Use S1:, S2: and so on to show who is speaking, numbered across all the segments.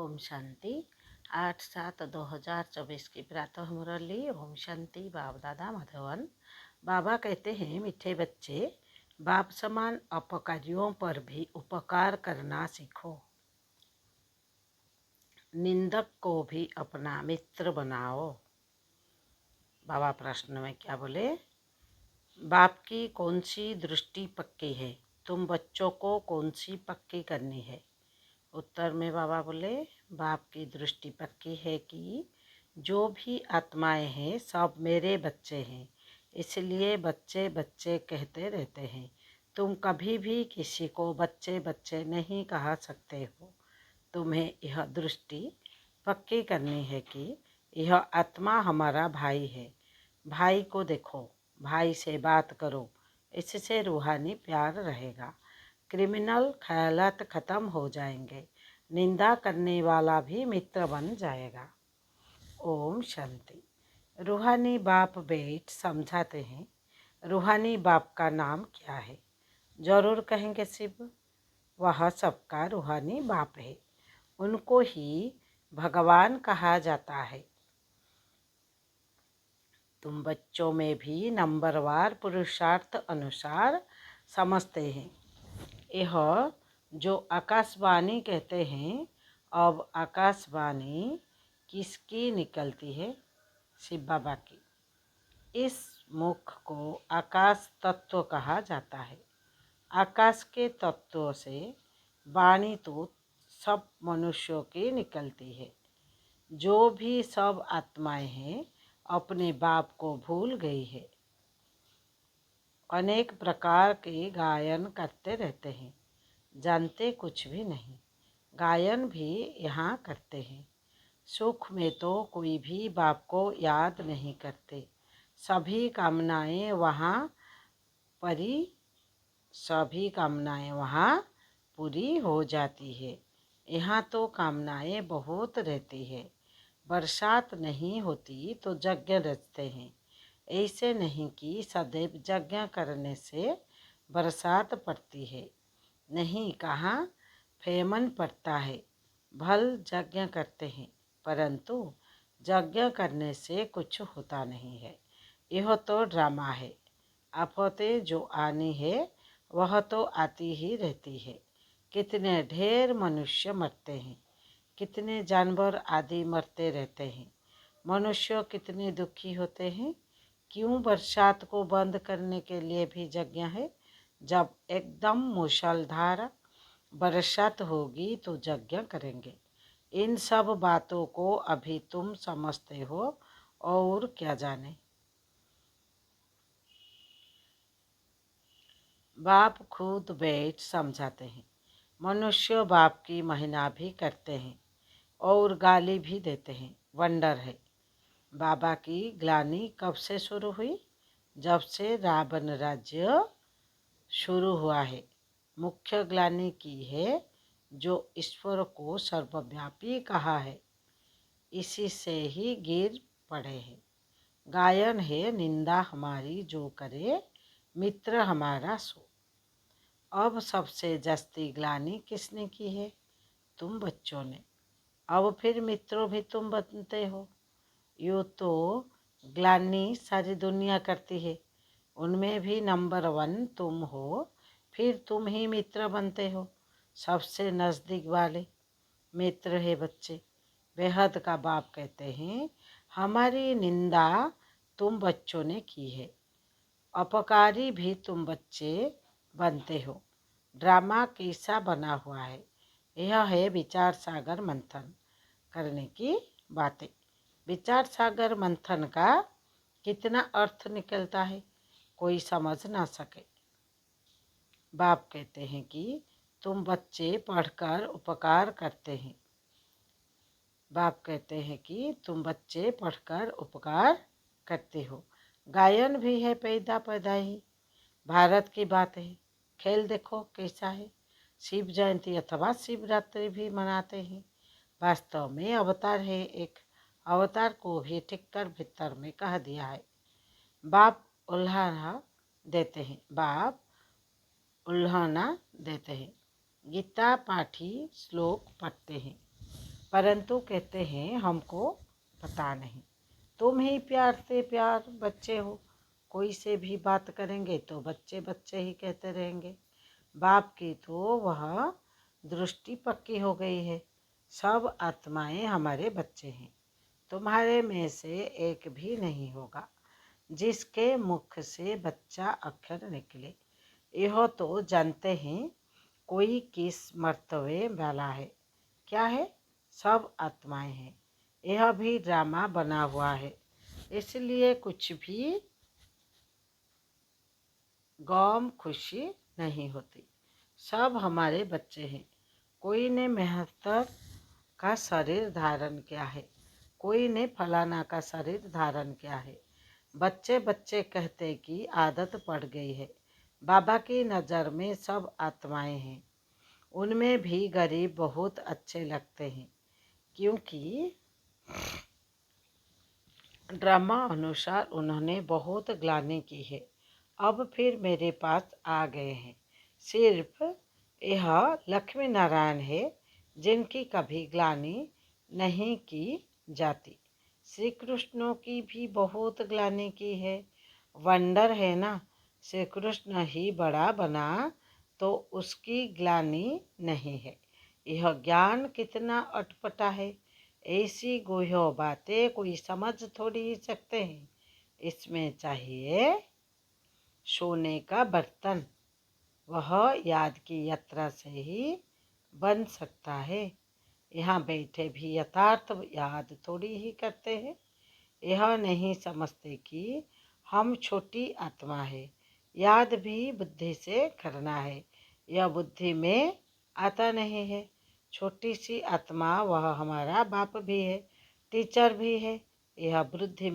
S1: ओम शांति 8/7/2024 की प्रातः मुरली। ओम शांति। बाप दादा मधुवन बाबा कहते हैं, मीठे बच्चे, बाप समान अपकारियों पर भी उपकार करना सीखो। निंदक को भी अपना मित्र बनाओ। बाबा प्रश्न में क्या बोले? बाप की कौन सी दृष्टि पक्की है? तुम बच्चों को कौन सी पक्की करनी है? उत्तर में बाबा बोले, बाप की दृष्टि पक्की है कि जो भी आत्माएं हैं सब मेरे बच्चे हैं, इसलिए बच्चे बच्चे कहते रहते हैं। तुम कभी भी किसी को बच्चे बच्चे नहीं कह सकते हो। तुम्हें यह दृष्टि पक्की करनी है कि यह आत्मा हमारा भाई है। भाई को देखो, भाई से बात करो, इससे रूहानी प्यार रहेगा। क्रिमिनल ख्यालात खत्म हो जाएंगे। निंदा करने वाला भी मित्र बन जाएगा। ओम शांति। रूहानी बाप बेट समझाते हैं, रूहानी बाप का नाम क्या है? जरूर कहेंगे शिव। वह सबका रूहानी बाप है, उनको ही भगवान कहा जाता है। तुम बच्चों में भी नंबरवार पुरुषार्थ अनुसार समझते हैं। यह जो आकाशवाणी कहते हैं, अब आकाशवाणी किसकी निकलती है? शिव बाबा की। इस मुख को आकाश तत्व कहा जाता है। आकाश के तत्वों से वाणी तो सब मनुष्यों की निकलती है। जो भी सब आत्माएं हैं अपने बाप को भूल गई है। अनेक प्रकार के गायन करते रहते हैं, जानते कुछ भी नहीं। गायन भी यहाँ करते हैं। सुख में तो कोई भी बाप को याद नहीं करते। सभी कामनाएं वहाँ पूरी हो जाती है। यहाँ तो कामनाएं बहुत रहती है। बरसात नहीं होती तो यज्ञ रचते हैं। ऐसे नहीं कि सदैव यज्ञ करने से बरसात पड़ती है। नहीं, कहाँ फेमन पड़ता है। भल यज्ञ करते हैं, परंतु यज्ञ करने से कुछ होता नहीं है। यह तो ड्रामा है। आफतें जो आनी है वह तो आती ही रहती है। कितने ढेर मनुष्य मरते हैं, कितने जानवर आदि मरते रहते हैं। मनुष्य कितने दुखी होते हैं। क्यों बरसात को बंद करने के लिए भी यज्ञ है? जब एकदम मूसलाधार बरसात होगी तो यज्ञ करेंगे। इन सब बातों को अभी तुम समझते हो और क्या जाने। बाप खुद बैठ समझाते हैं। मनुष्य बाप की महिमा भी करते हैं और गाली भी देते हैं। वंडर है, बाबा की ग्लानि कब से शुरू हुई? जब से रावण राज्य शुरू हुआ है। मुख्य ग्लानि की है जो ईश्वर को सर्वव्यापी कहा है, इसी से ही गिर पड़े हैं। गायन है, निंदा हमारी जो करे, मित्र हमारा सो। अब सबसे जास्ती ग्लानि किसने की है? तुम बच्चों ने। अब फिर मित्रों भी तुम बनते हो। यूँ तो ग्लानि सारी दुनिया करती है, उनमें भी नंबर 1 तुम हो। फिर तुम ही मित्र बनते हो। सबसे नज़दीक वाले मित्र है बच्चे। बेहद का बाप कहते हैं, हमारी निंदा तुम बच्चों ने की है। अपकारी भी तुम बच्चे बनते हो। ड्रामा कैसा बना हुआ है? यह है विचार सागर मंथन करने की बातें। विचार सागर मंथन का कितना अर्थ निकलता है, कोई समझ ना सके। बाप कहते हैं कि तुम बच्चे पढ़कर उपकार करते हैं। बाप कहते हैं कि तुम बच्चे पढ़कर उपकार करते हो। गायन भी है पैदा ही। भारत की बात है। खेल देखो कैसा है। शिव जयंती अथवा शिवरात्रि भी मनाते हैं। वास्तव में अवतार है एक। अवतार को भी ठीक कर भीतर में कह दिया है। बाप उल्हाना देते हैं। गीता पाठी श्लोक पढ़ते हैं, परंतु कहते हैं हमको पता नहीं। तुम ही प्यार से प्यार बच्चे हो, कोई से भी बात करेंगे तो बच्चे बच्चे ही कहते रहेंगे। बाप की तो वह दृष्टि पक्की हो गई है। सब आत्माएं हमारे बच्चे हैं। तुम्हारे में से एक भी नहीं होगा जिसके मुख से बच्चा अक्षर निकले। यह तो जानते हैं कोई किस मर्तबे वाला है। क्या है? सब आत्माएं हैं। यह भी ड्रामा बना हुआ है, इसलिए कुछ भी गम खुशी नहीं होती। सब हमारे बच्चे हैं। कोई ने मेहतर का शरीर धारण किया है, कोई ने फलाना का शरीर धारण किया है। बच्चे बच्चे कहते कि आदत पड़ गई है। बाबा की नज़र में सब आत्माएं हैं। उनमें भी गरीब बहुत अच्छे लगते हैं, क्योंकि ड्रामा अनुसार उन्होंने बहुत ग्लानि की है। अब फिर मेरे पास आ गए हैं। सिर्फ यह लक्ष्मी नारायण है जिनकी कभी ग्लानि नहीं की जाती। श्री कृष्णों की भी बहुत ग्लानि की है। वंडर है ना, श्री कृष्ण ही बड़ा बना तो उसकी ग्लानि नहीं है। यह ज्ञान कितना अटपटा है। ऐसी गुह्य बातें कोई समझ थोड़ी ही सकते हैं। इसमें चाहिए सोने का बर्तन, वह याद की यात्रा से ही बन सकता है। यहाँ बैठे भी यथार्थ याद थोड़ी ही करते हैं। यह नहीं समझते कि हम छोटी आत्मा है। याद भी बुद्धि से करना है, यह बुद्धि में आता नहीं है। छोटी सी आत्मा वह हमारा बाप भी है, टीचर भी है। यह बुद्धि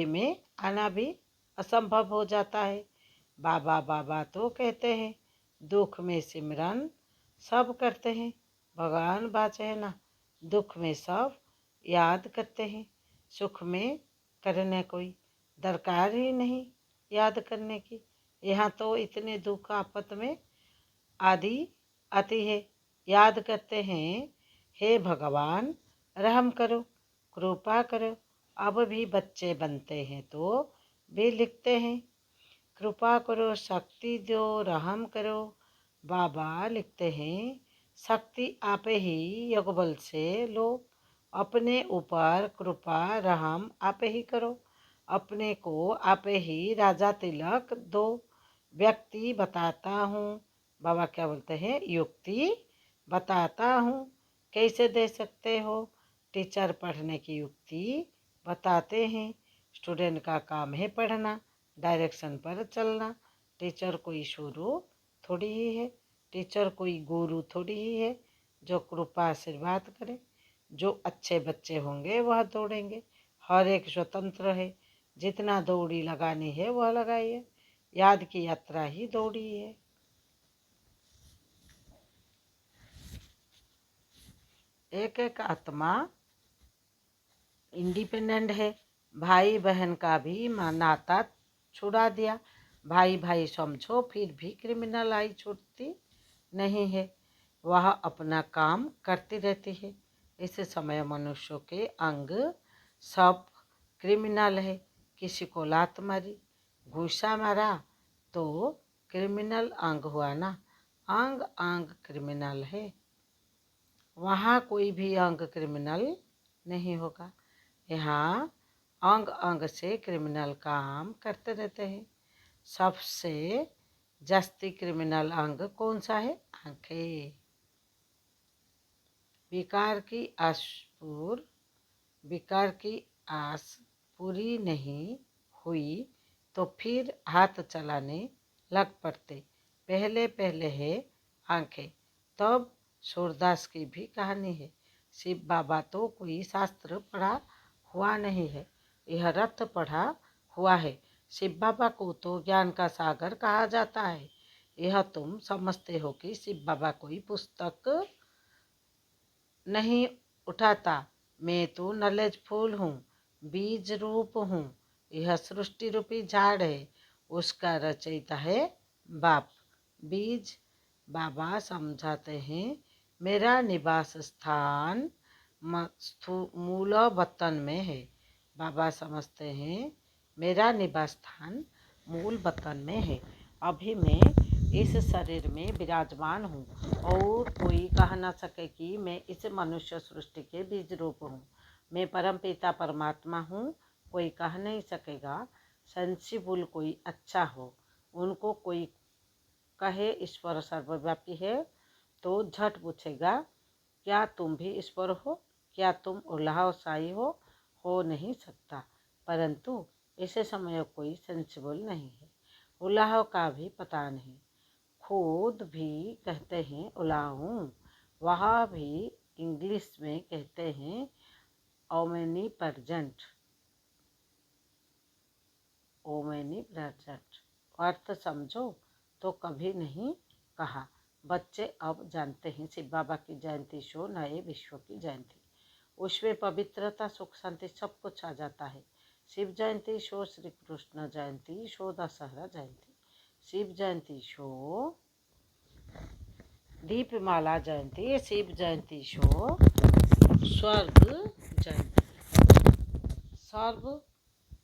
S1: में आना भी असंभव हो जाता है। बाबा बाबा तो कहते हैं, दुख में सिमरन सब करते हैं। भगवान बात है ना, दुख में सब याद करते हैं, सुख में करने कोई दरकार ही नहीं याद करने की। यहाँ तो इतने दुख आफत में आदि आती है, याद करते हैं, हे भगवान रहम करो, कृपा करो। अब भी बच्चे बनते हैं तो भी लिखते हैं, कृपा करो, शक्ति दो, रहम करो। बाबा लिखते हैं, शक्ति आप ही योगबल से लो, अपने ऊपर कृपा रहम आप ही करो, अपने को आप ही राजा तिलक दो। व्यक्ति बताता हूँ, बाबा क्या बोलते हैं, युक्ति बताता हूँ, कैसे दे सकते हो। टीचर पढ़ने की युक्ति बताते हैं। स्टूडेंट का काम है पढ़ना, डायरेक्शन पर चलना। टीचर कोई शुरू थोड़ी ही है, टीचर कोई गुरु थोड़ी ही है जो कृपा आशीर्वाद करे। जो अच्छे बच्चे होंगे वह दौड़ेंगे। हर एक स्वतंत्र है, जितना दौड़ी लगानी है वह लगाइए। याद की यात्रा ही दौड़ी है। एक एक आत्मा इंडिपेंडेंट है। भाई बहन का भी नाता छुड़ा दिया। भाई भाई समझो, फिर भी क्रिमिनल आई छूटती नहीं है। वह अपना काम करती रहती है। इस समय मनुष्यों के अंग सब क्रिमिनल है। किसी को लात मारी, घूसा मारा तो क्रिमिनल अंग हुआ ना। अंग अंग क्रिमिनल है, वहाँ कोई भी अंग क्रिमिनल नहीं होगा। यहाँ अंग अंग से क्रिमिनल काम करते रहते हैं। सबसे जास्ती क्रिमिनल अंग कौन सा है? आंखें। विकार की आस पूरी नहीं हुई तो फिर हाथ चलाने लग पड़ते। पहले पहले है आंखें, तब सूरदास की भी कहानी है। शिव बाबा तो कोई शास्त्र पढ़ा हुआ नहीं है, यह रथ पढ़ा हुआ है। शिव बाबा को तो ज्ञान का सागर कहा जाता है। यह तुम समझते हो कि शिव बाबा कोई पुस्तक नहीं उठाता। मैं तो नॉलेज फुल हूँ, बीज रूप हूँ। यह सृष्टि रूपी झाड़ है, उसका रचयिता है बाप। बीज बाबा समझाते हैं मेरा निवास स्थान मूल वतन में है। बाबा समझते हैं मेरा निवास स्थान मूल वतन में है। अभी मैं इस शरीर में विराजमान हूँ और कोई कह न सके कि मैं इस मनुष्य सृष्टि के बीज रूप हूँ। मैं परमपिता परमात्मा हूँ। कोई कह नहीं सकेगा सेंसिबल कोई अच्छा हो। उनको कोई कहे ईश्वर सर्वव्यापी है तो झट पूछेगा क्या तुम भी ईश्वर हो? क्या तुम उल्लाहशाही हो नहीं सकता। परंतु ऐसे समय कोई सेंसिबल नहीं है। उल्लाह का भी पता नहीं। खुद भी कहते हैं उल्लाह हूँ। वह भी इंग्लिश में कहते हैं ओमेनी प्रजेंट। अर्थ समझो तो कभी नहीं कहा। बच्चे अब जानते हैं शिव बाबा की जयंती शो नए विश्व की जयंती। उसमें पवित्रता सुख शांति सब कुछ आ जाता है। शिव जयंती शो श्री कृष्ण जयंती शो दशहरा जयंती। शिव जयंती शो दीपमाला जयंती। शिव जयंती शो स्वर्ग जयंती। सर्व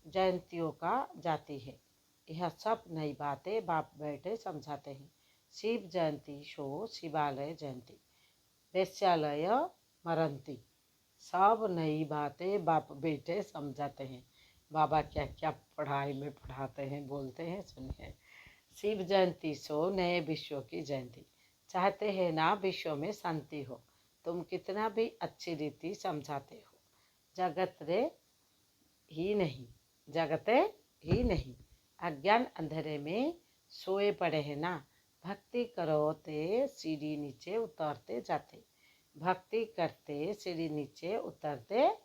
S1: जयंतियों का जाति है। यह सब नई बातें बाप बैठे समझाते हैं। शिव जयंती शो शिवालय जयंती। वेश्यालय मरंती। सब नई बातें बाप बेटे समझाते हैं। बाबा क्या क्या पढ़ाई में पढ़ाते हैं बोलते हैं सुनिए। शिव जयंती सो नए विश्व की जयंती। चाहते हैं ना विश्व में शांति हो। तुम कितना भी अच्छी रीति समझाते हो जगते ही नहीं। अज्ञान अंधेरे में सोए पड़े हैं ना। भक्ति करो ते सीढ़ी नीचे उतरते जाते। भक्ति करते सीढ़ी नीचे उतरते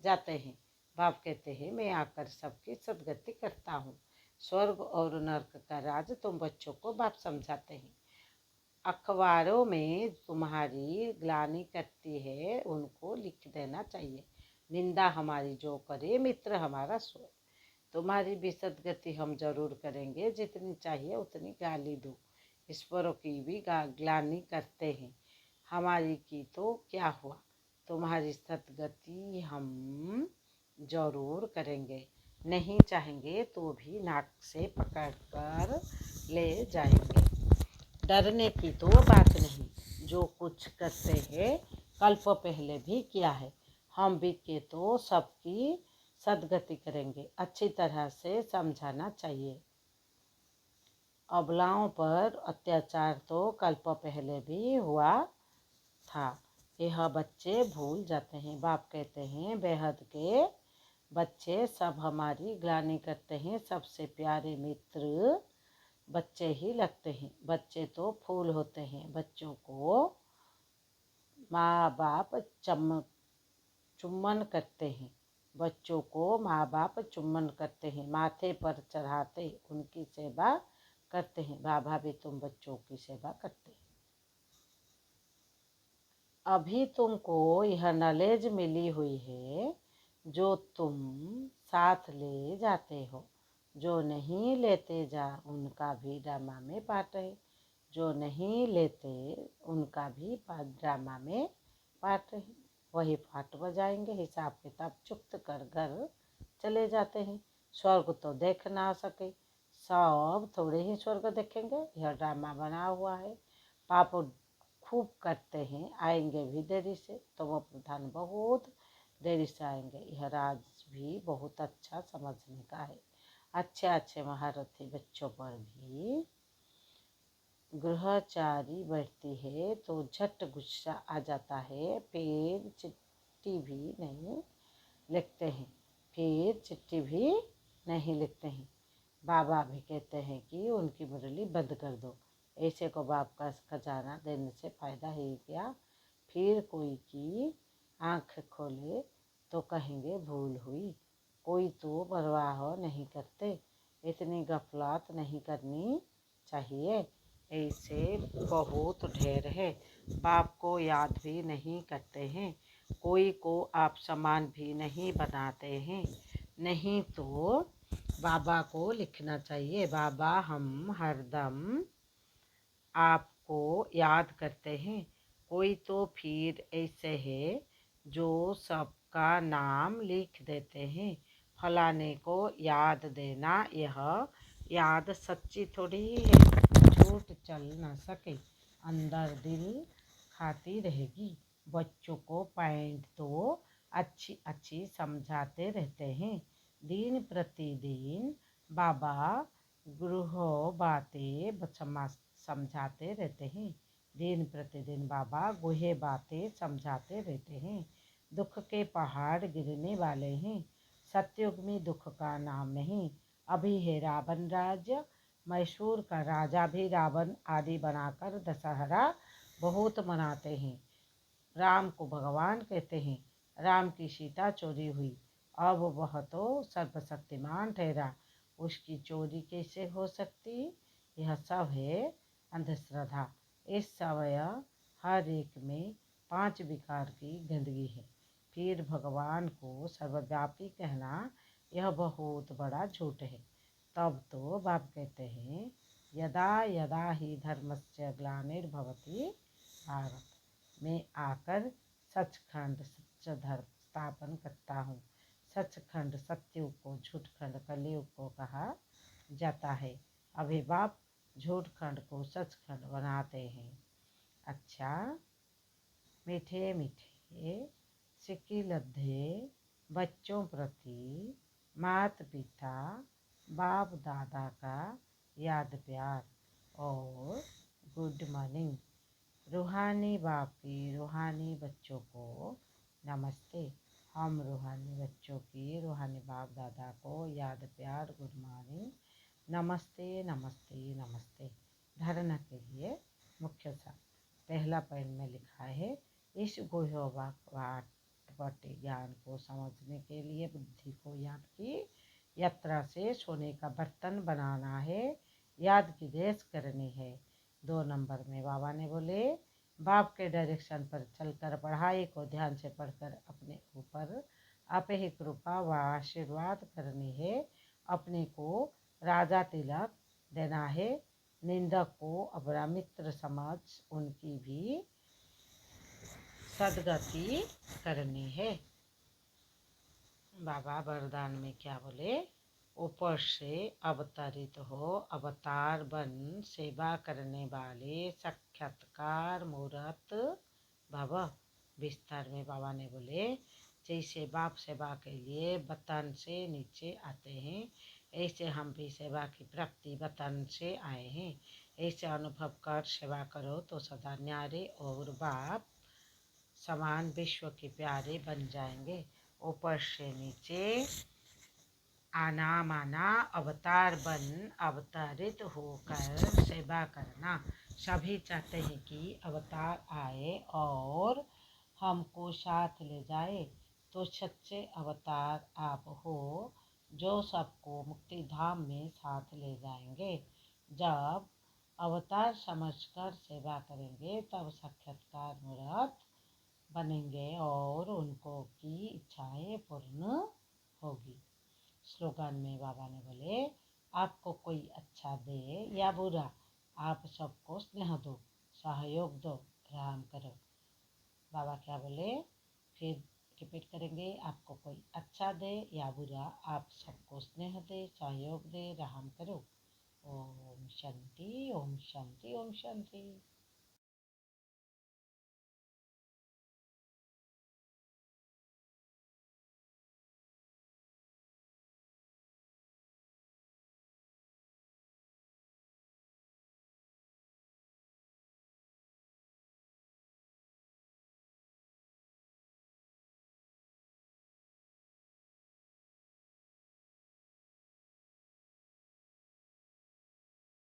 S1: जाते हैं। बाप कहते हैं मैं आकर सबकी सदगति करता हूँ। स्वर्ग और नर्क का राज तुम बच्चों को बाप समझाते हैं। अखबारों में तुम्हारी ग्लानि करती है उनको लिख देना चाहिए। निंदा हमारी जो करे मित्र हमारा सोए। तुम्हारी भी सदगति हम जरूर करेंगे। जितनी चाहिए उतनी गाली दो। ईश्वरों की भी ग्लानि करते हैं। हमारी की तो क्या हुआ। तुम्हारी सदगति हम जरूर करेंगे। नहीं चाहेंगे तो भी नाक से पकड़ कर ले जाएंगे। डरने की तो बात नहीं। जो कुछ करते हैं कल्प पहले भी किया है। हम भी के तो सबकी सदगति करेंगे। अच्छी तरह से समझाना चाहिए। अबलाओं पर अत्याचार तो कल्प पहले भी हुआ था। यह बच्चे भूल जाते हैं। बाप कहते हैं बेहद के बच्चे सब हमारी ग्लानि करते हैं। सबसे प्यारे मित्र बच्चे ही लगते हैं। बच्चे तो फूल होते हैं। बच्चों को माँ बाप चुम्बन करते हैं। बच्चों को माँ बाप चुम्बन करते हैं। माथे पर चढ़ाते उनकी सेवा करते हैं। बाबा भी तुम बच्चों की सेवा करते हैं। अभी तुमको यह नॉलेज मिली हुई है जो तुम साथ ले जाते हो। जो नहीं लेते जा उनका भी ड्रामा में पार्ट है। जो नहीं लेते उनका भी ड्रामा में पार्ट है। वही पार्ट बजाएंगे। हिसाब किताब चुप्त कर घर चले जाते हैं। स्वर्ग तो देख ना सके। सब थोड़े ही स्वर्ग देखेंगे। यह ड्रामा बना हुआ है। पाप खूब करते हैं। आएंगे भी देरी से। तो वो प्रधान बहुत देरी से आएंगे। यह राज भी बहुत अच्छा समझने का है। अच्छे अच्छे महारथी बच्चों पर भी गृहचारी बैठती है तो झट गुस्सा आ जाता है। फिर चिट्ठी भी नहीं लिखते हैं। बाबा भी कहते हैं कि उनकी मुरली बंद कर दो। ऐसे को बाप का खजाना देने से फायदा ही क्या। फिर कोई की आँख खोले तो कहेंगे भूल हुई। कोई तो परवाह नहीं करते। इतनी गफलत नहीं करनी चाहिए। ऐसे बहुत ढेर है। बाप को याद भी नहीं करते हैं। कोई को आप समान भी नहीं बनाते हैं। नहीं तो बाबा को लिखना चाहिए। बाबा हम हरदम आपको याद करते हैं। कोई तो फिर ऐसे है जो सबका नाम लिख देते हैं। फलाने को याद देना, यह याद सच्ची थोड़ी है, झूठ चल न सके, अंदर दिल खाती रहेगी। बच्चों को पैंट तो अच्छी अच्छी समझाते रहते हैं। दिन प्रतिदिन बाबा गृह बातें समझाते रहते हैं। दिन प्रतिदिन बाबा गुहे बातें समझाते रहते हैं। दुख के पहाड़ गिरने वाले हैं। सतयुग में दुख का नाम नहीं। अभी है रावण राज्य, मैसूर का राजा भी रावण आदि बनाकर दशहरा बहुत मनाते हैं। राम को भगवान कहते हैं। राम की सीता चोरी हुई, अब वह तो सर्वशक्तिमान ठहरा, उसकी चोरी कैसे हो सकती? यह सब है अंधश्रद्धा। इस समय हर एक में 5 विकार की गंदगी है। फिर भगवान को सर्वव्यापी कहना यह बहुत बड़ा झूठ है। तब तो बाप कहते हैं, यदा यदा ही धर्मस्य ग्लानिर्भवति भारत, मैं आकर सचखंड सच्च धर्म स्थापन करता हूँ। सचखंड सत्युग को झूठखंड कलयुग को कहा जाता है। अभी बाप झूठखंड को सचखंड बनाते हैं। अच्छा, मीठे मीठे सिक्की लद्दे बच्चों प्रति माता पिता बाप दादा का याद प्यार और गुड मॉर्निंग। रूहानी बाप की रूहानी बच्चों को नमस्ते। हम रूहानी बच्चों की रूहानी बाप दादा को याद प्यार गुड मॉर्निंग, नमस्ते नमस्ते नमस्ते। धारणा के लिए मुख्य सार। पहला पैन में लिखा है, इस गुह्यवाक्पट ज्ञान को समझने के लिए बुद्धि को याद की यात्रा से सोने का बर्तन बनाना है, याद की रेस करनी है। 2 नंबर में बाबा ने बोले, बाप के डायरेक्शन पर चलकर पढ़ाई को ध्यान से पढ़कर अपने ऊपर आप ही कृपा व आशीर्वाद करनी है। अपने को राजा तिलक देना है। निंदक को अपना मित्र समझ उनकी भी सदगति करनी है। बाबा वरदान में क्या बोले, ऊपर से अवतरित हो, अवतार बन, सेवा करने वाले साक्षात्कार मूर्त भव। विस्तार में बाबा ने बोले, जैसे बाप सेवा के लिए वतन से नीचे आते हैं, ऐसे हम भी सेवा की प्राप्ति वतन से आए हैं। ऐसे अनुभव कर सेवा करो तो सदा न्यारे और बाप समान विश्व के प्यारे बन जाएंगे। ऊपर से नीचे आना माना, अवतार बन अवतरित होकर सेवा करना। सभी चाहते हैं कि अवतार आए और हमको साथ ले जाए। तो सच्चे अवतार आप हो जो सबको मुक्ति धाम में साथ ले जाएंगे। जब अवतार समझकर सेवा करेंगे तब साक्षात्कार मूर्त बनेंगे और उनको की इच्छाएं पूर्ण होगी। स्लोगन में बाबा ने बोले, आपको कोई अच्छा दे या बुरा, आप सबको स्नेह दो, सहयोग दो, रहम करो। बाबा क्या बोले, फिर रिपीट करेंगे, आपको कोई अच्छा दे या बुरा, आप सबको स्नेह दे, सहयोग दे, रहम करो। ओम शांति ओम शांति ओम शांति।